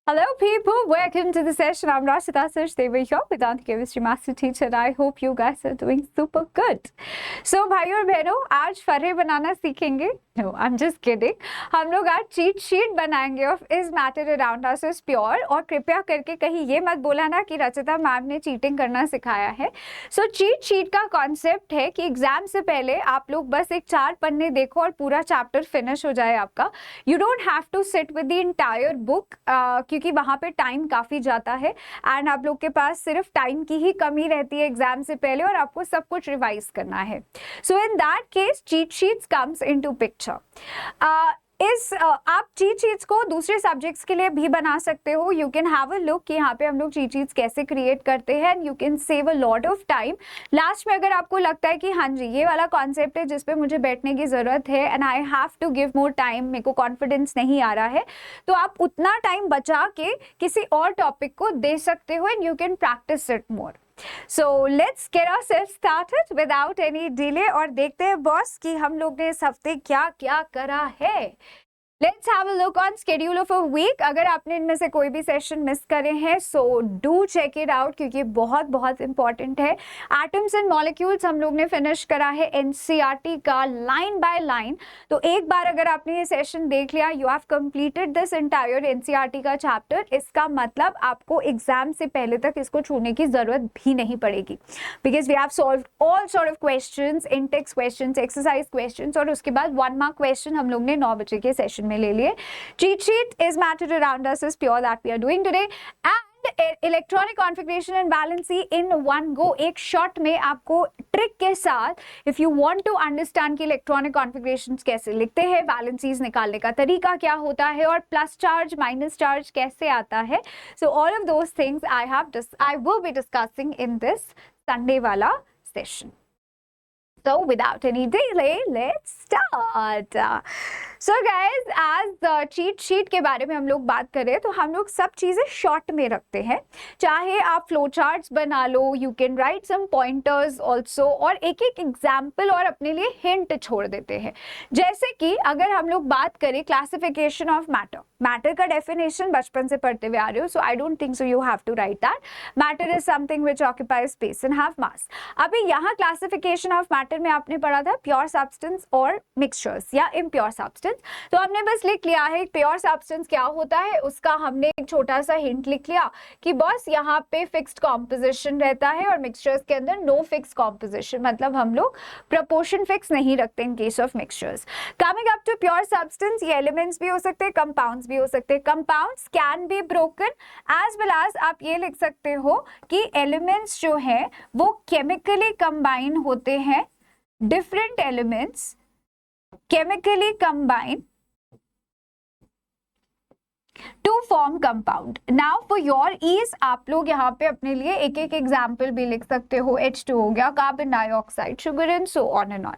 Hello people, welcome to the session. I'm Rashida Sachdev, your Vedanta Chemistry Master Teacher. I hope you guys are doing super good. So भाइयों और बहनों, आज फर्रे बनाना सीखेंगे. No, I'm just kidding. हम लोग आज cheat sheet बनाएंगे of is matter around us is pure. और कृपया करके कहीं ये मत बोला ना कि रचिता मैम ने चीटिंग करना सिखाया है. सो चीट शीट का कॉन्सेप्ट है कि एग्जाम से पहले आप लोग बस एक 4 पन्ने देखो और पूरा चैप्टर फिनिश हो जाए आपका. You don't have to sit with the entire book क्योंकि वहाँ पे टाइम काफ़ी जाता है एंड आप लोग के पास सिर्फ टाइम की ही कमी रहती है एग्जाम से पहले और आपको सब कुछ रिवाइज करना है. So in that case cheat sheets comes into picture. आप चीट शीट्स को दूसरे सब्जेक्ट्स के लिए भी बना सकते हो. You can have a look कि यहाँ पे हम लोग चीट शीट्स कैसे क्रिएट करते हैं and you can save a lot of time. Last में अगर आपको लगता है कि हाँ जी ये वाला कॉन्सेप्ट है जिस पे मुझे बैठने की ज़रूरत है and I have to give more time, मेरे को कॉन्फिडेंस नहीं आ रहा है, तो आप उतना टाइम बचा के किसी और टॉपिक को दे सकते हो and you can practice it more. So let's get ourselves started without any delay और देखते हैं बॉस कि हम लोग ने इस हफ्ते क्या क्या करा है. Let's have a look on schedule of a week. अगर आपने इनमें से कोई भी सेशन मिस करे हैं so do check it out क्योंकि बहुत बहुत इंपॉर्टेंट है. Atoms and molecules हम लोग ने फिनिश करा है NCERT का लाइन बाय लाइन. तो एक बार अगर आपने ये सेशन देख लिया you have completed this entire NCERT का चैप्टर. इसका मतलब आपको एग्जाम से पहले तक इसको छूने की जरूरत भी नहीं पड़ेगी because we have solved all sort of questions, in-text questions, exercise questions और उसके बाद 1 mark question हम लोग ने 9 बजे के सेशन में ले लिए. Cheat sheet is matter around us is pure that we are doing today and electronic configuration and valency in one go. एक शॉट में आपको ट्रिक के साथ if you want to understand कि इलेक्ट्रॉनिक कॉन्फ़िगरेशंस कैसे लिखते हैं, बैलेंसीज निकालने का तरीका क्या होता है और प्लस चार्ज माइनस चार्ज कैसे आता है. So all of those things I will be discussing in this Sunday वाला session. So without any delay, let's start. So guys, as cheat sheet के बारे में हम लोग बात करें तो हम लोग सब चीज़ें शॉर्ट में रखते हैं. चाहे आप फ्लो चार्ट्स बना लो, you can write some pointers also और एक एक एग्जाम्पल और अपने लिए हिंट छोड़ देते हैं. जैसे कि अगर हम लोग बात करें क्लासिफिकेशन ऑफ मैटर का डेफिनेशन बचपन से पढ़ते हुए आ रहे हो, so I don't think so you have to write that. Matter is something which occupies space and have mass. अभी यहाँ क्लासिफिकेशन ऑफ मैटर में आपने पढ़ा था प्योर सब्सटेंस और मिक्सचर्स या इम्प्योर सब्सटेंस. तो हमने बस लिख लिया है प्योर सब्सटेंस क्या होता है, उसका हमने एक छोटा सा हिंट लिख लिया कि बस यहाँ पे फिक्स्ड कॉम्पोजिशन रहता है और मिक्सचर्स के अंदर नो फिक्स कॉम्पोजिशन, मतलब हम लोग प्रपोर्शन फिक्स नहीं रखते in case of mixtures. Coming up to pure substance, ये एलिमेंट्स भी हो सकते हैं, कंपाउंड्स भी हो सकते हैं. Compounds can be broken as well as आप ये लिख सकते हो कि एलिमेंट्स जो है वो केमिकली कंबाइन होते हैं. Different elements chemically combine to form compound. Now for your ease आप लोग यहाँ पे अपने लिए एक एक एग्जाम्पल भी लिख सकते हो. H2 हो गया, carbon dioxide, sugar and so on and on.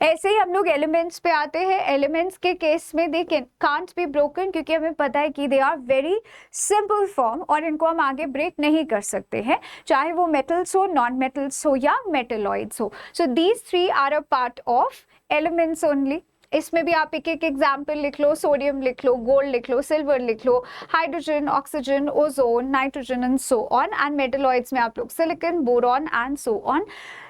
ऐसे ही हम लोग एलिमेंट्स पे आते हैं. एलिमेंट्स के केस में दे कांट बी ब्रोकन क्योंकि हमें पता है कि they are very simple form और इनको हम आगे ब्रेक नहीं कर सकते हैं, चाहे वो मेटल्स हो, नॉन मेटल्स हो या मेटेलॉइड्स हो. So these 3 are a part of elements only. इसमें भी आप एक एक एग्जाम्पल लिख लो. सोडियम लिख लो, गोल्ड लिख लो, सिल्वर लिख लो, hydrogen, oxygen, ozone, nitrogen and so on. And metalloids में आप लोग silicon, boron and so on.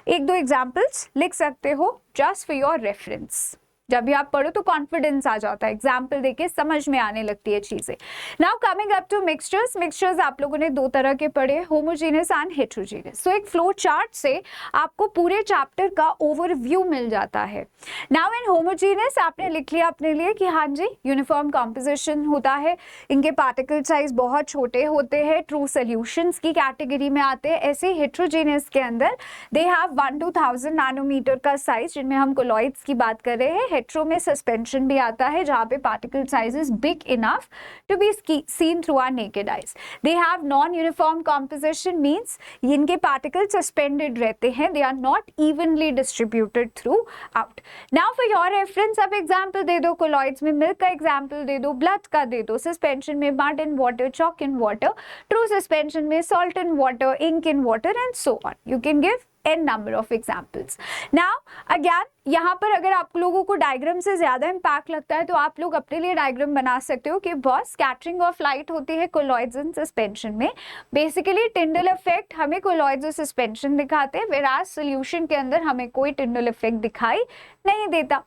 1-2 examples लिख सकते हो जस्ट फॉर योर रेफरेंस. जब भी आप पढ़ो तो कॉन्फिडेंस आ जाता है, एग्जाम्पल देके समझ में आने लगती है चीजें. Now coming up to mixtures. Mixtures आप लोगों ने 2 तरह के पढ़े, होमोजेनियस एंड हेट्रोजेनियस. सो एक फ्लो चार्ट से आपको पूरे चैप्टर का ओवरव्यू मिल जाता है. नाउ इन होमोजेनियस आपने लिख लिया अपने लिए कि हाँ जी यूनिफॉर्म कॉम्पोजिशन होता है, इनके पार्टिकल साइज बहुत छोटे होते हैं, ट्रू सोल्यूशंस की कैटेगरी में आते हैं. ऐसे हेट्रोजेनियस के अंदर दे हैव 1 to 1000 नैनोमीटर का साइज, जिनमें हम कोलॉइड्स की बात कर रहे हैं. हेट्रो में सस्पेंशन भी आता है जहां पे particle size is big enough to be seen through our naked eyes. They have non uniform composition, means इनके पार्टिकल सस्पेंडेड रहते हैं, they are not evenly distributed throughout. Now for your reference आप example दे दो. Colloids में milk का example दे दो, ब्लड का दे दो, सस्पेंशन में mud in water, chalk in water, true suspension में salt in water, ink in water and so on. You can give n number of examples. Now again यहाँ पर अगर आप लोगों को डायग्राम से ज्यादा इम्पैक्ट लगता है तो आप लोग अपने लिए डायग्राम बना सकते हो कि बॉस स्कैटरिंग ऑफ लाइट होती है कोलॉइड्स इन सस्पेंशन में। बेसिकली टिंडल इफेक्ट हमें कोलॉइड्स और सस्पेंशन दिखाते हैं, वेराज सॉल्यूशन के अंदर हमें कोई टिंडल इफेक्ट दिखाई नहीं देता।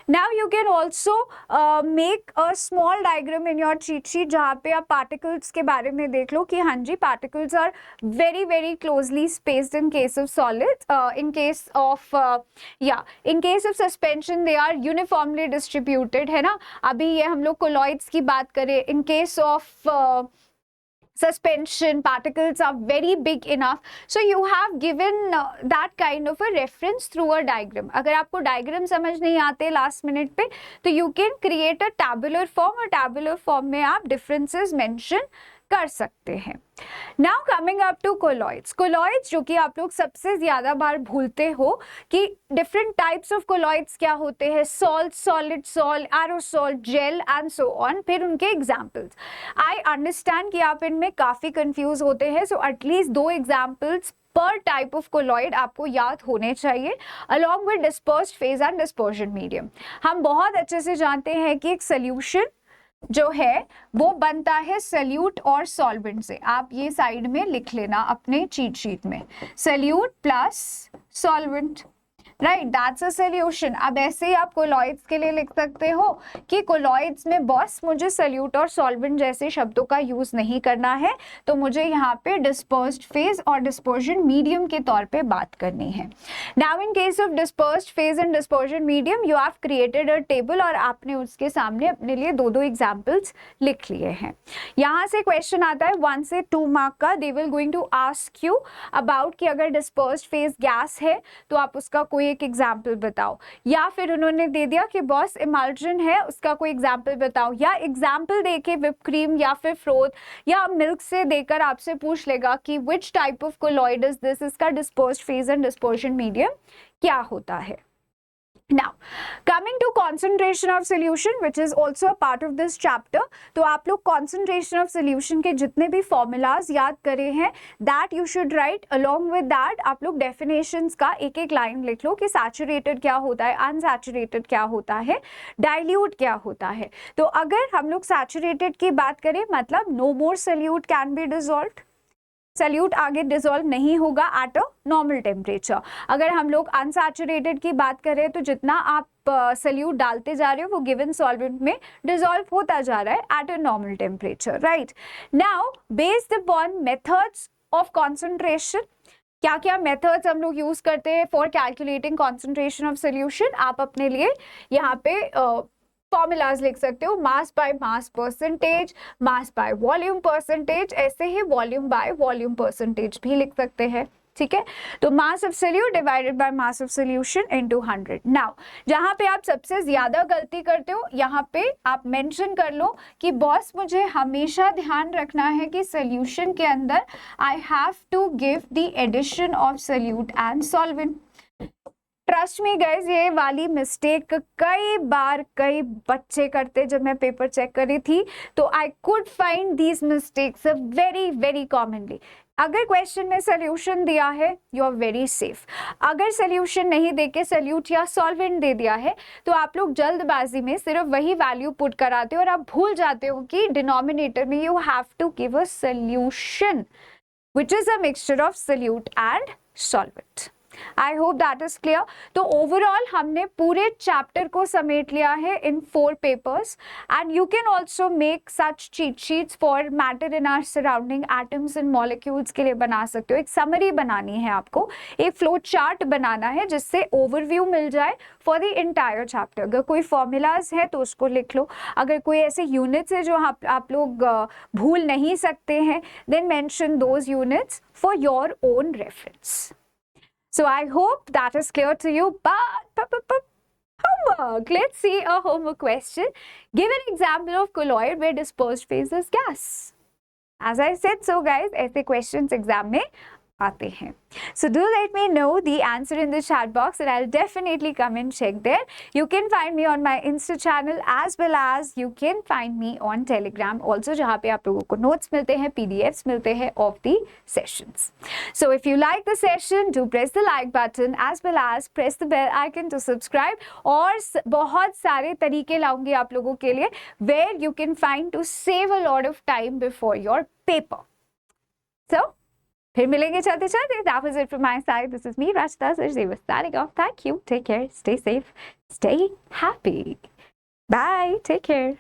Now you can also make a small diagram in your cheat sheet जहाँ पे आप पार्टिकल्स के बारे में देख लो कि हाँ जी particles are very closely spaced in case of solids, in case of in case of suspension they are uniformly distributed, है ना। अभी ये हम लोग कोलॉइड्स की बात करें, इन case of suspension particles are very big enough, so you have given that kind of a reference through a diagram. अगर आपको डायग्राम समझ नहीं आते लास्ट मिनट पे तो you can create a tabular form, और tabular form में आप differences mention कर सकते हैं। Now coming up to colloids. Colloids जो कि आप लोग सबसे ज्यादा बार भूलते हो कि डिफरेंट टाइप्स ऑफ कोलॉइड्स क्या होते हैं, salt, solid, salt, aerosol, gel and so on, फिर उनके एग्जांपल्स। आई अंडरस्टैंड कि आप इनमें काफी कंफ्यूज होते हैं, सो एटलीस्ट 2 एग्जांपल्स पर टाइप ऑफ कोलॉइड आपको याद होने चाहिए along with dispersed phase and dispersion medium. हम बहुत अच्छे से जानते हैं कि एक सोल्यूशन जो है वो बनता है सल्यूट और सॉल्वेंट से। आप ये साइड में लिख लेना अपने चीट शीट में, solute plus solvent, right, that's a solution. अब ऐसे ही आप कोलॉइड्स के लिए लिख सकते हो कि कोलॉइड्स में बॉस मुझे सल्यूट और सॉल्वेंट जैसे शब्दों का यूज नहीं करना है, तो मुझे यहाँ पे डिस्पर्स्ड फेज और डिस्पर्जन मीडियम के तौर पे बात करनी है। Now in case of dispersed phase and dispersion medium you have created a table और आपने उसके सामने अपने लिए 2 एग्जाम्पल्स लिख लिए हैं। यहाँ से क्वेश्चन आता है 1 से 2 मार्क का। They will going to ask you about कि अगर डिस्पर्स्ड फेज गैस है तो आप उसका कोई एक एग्जाम्पल बताओ, या फिर उन्होंने दे दिया कि बॉस इमल्जन है उसका कोई एग्जाम्पल बताओ, या एग्जाम्पल देके विप क्रीम या फिर फ्रोथ या मिल्क से देकर आपसे पूछ लेगा कि which type of colloid is this, इसका dispersed phase and dispersion medium क्या होता है। Now, coming to concentration of solution, which is also a part of this chapter, तो आप लोग concentration of solution के जितने भी formulas याद करे हैं, that you should write along with that। आप लोग definitions का एक एक line लिख लो कि saturated क्या होता है, unsaturated क्या होता है, dilute क्या होता है। तो अगर हम लोग saturated की बात करें मतलब no more solute can be dissolved, solute आगे डिसॉल्व नहीं होगा एट अ नॉर्मल टेम्परेचर। अगर हम लोग अनसैचुरेटेड की बात करें तो जितना आप सल्यूट डालते जा रहे हो वो गिवन सॉल्वेंट में डिसॉल्व होता जा रहा है at a normal temperature, right. Now based upon methods of concentration, क्या क्या मेथड्स हम लोग यूज करते हैं for calculating concentration of solution, आप अपने लिए यहाँ पे फॉर्मूलाज लिख सकते हो, mass by mass percentage, mass by volume percentage, ऐसे ही वॉल्यूम बाय वॉल्यूम परसेंटेज भी लिख सकते हैं, ठीक है। तो mass of solute divided by mass of solution into 100। Now जहां पे आप सबसे ज्यादा गलती करते हो यहां पे आप मेंशन कर लो कि बॉस मुझे हमेशा ध्यान रखना है कि सोल्यूशन के अंदर I have to give the addition of solute and solvent. Trust me guys, ये वाली मिस्टेक कई बार कई बच्चे करते, जब मैं पेपर चेक कर रही थी तो I could find these mistakes very commonly. अगर क्वेश्चन में सोल्यूशन दिया है यू आर वेरी सेफ, अगर सोल्यूशन नहीं देके सोल्यूट या सॉल्वेंट दे दिया है तो आप लोग जल्दबाजी में सिर्फ वही वैल्यू पुट कराते हो और आप भूल जाते हो कि डिनोमिनेटर में you have to give a solution which is a mixture of solute and solvent. I hope that is clear. तो ओवरऑल हमने पूरे चैप्टर को समेट लिया है in 4 papers and you can also make such cheat sheets for matter in our surrounding, atoms and molecules के लिए बना सकते हो। एक समरी बनानी है आपको, एक फ्लो चार्ट बनाना है जिससे ओवरव्यू मिल जाए फॉर द इंटायर चैप्टर। अगर कोई फॉर्मूलाज है तो उसको लिख लो, अगर कोई ऐसे यूनिट्स है जो आप लोग भूल नहीं सकते हैं then mention those units for your own reference. So I hope that is clear to you, but homework. Let's see a homework question. Give an example of colloid where dispersed phase is gas. As I said, so guys, ऐसे questions exam में आते हैं. So do let me know the answer in the chat box and I'll definitely come and check there. You can find me on my Insta channel as well as you can find me on Telegram also, जहाँ पे आप लोगों को notes मिलते हैं, PDFs मिलते हैं of the sessions. So if you like the session, do press the like button as well as press the bell icon to subscribe. और बहुत सारे तरीके लाऊंगी आप लोगों के लिए where you can find to save a lot of time before your paper. So फिर मिलेंगे चलते चलते. That was it from my side. This is me, Rachita Sachdeva, signing off. Thank you. Take care. Stay safe. Stay happy. Bye. Take care.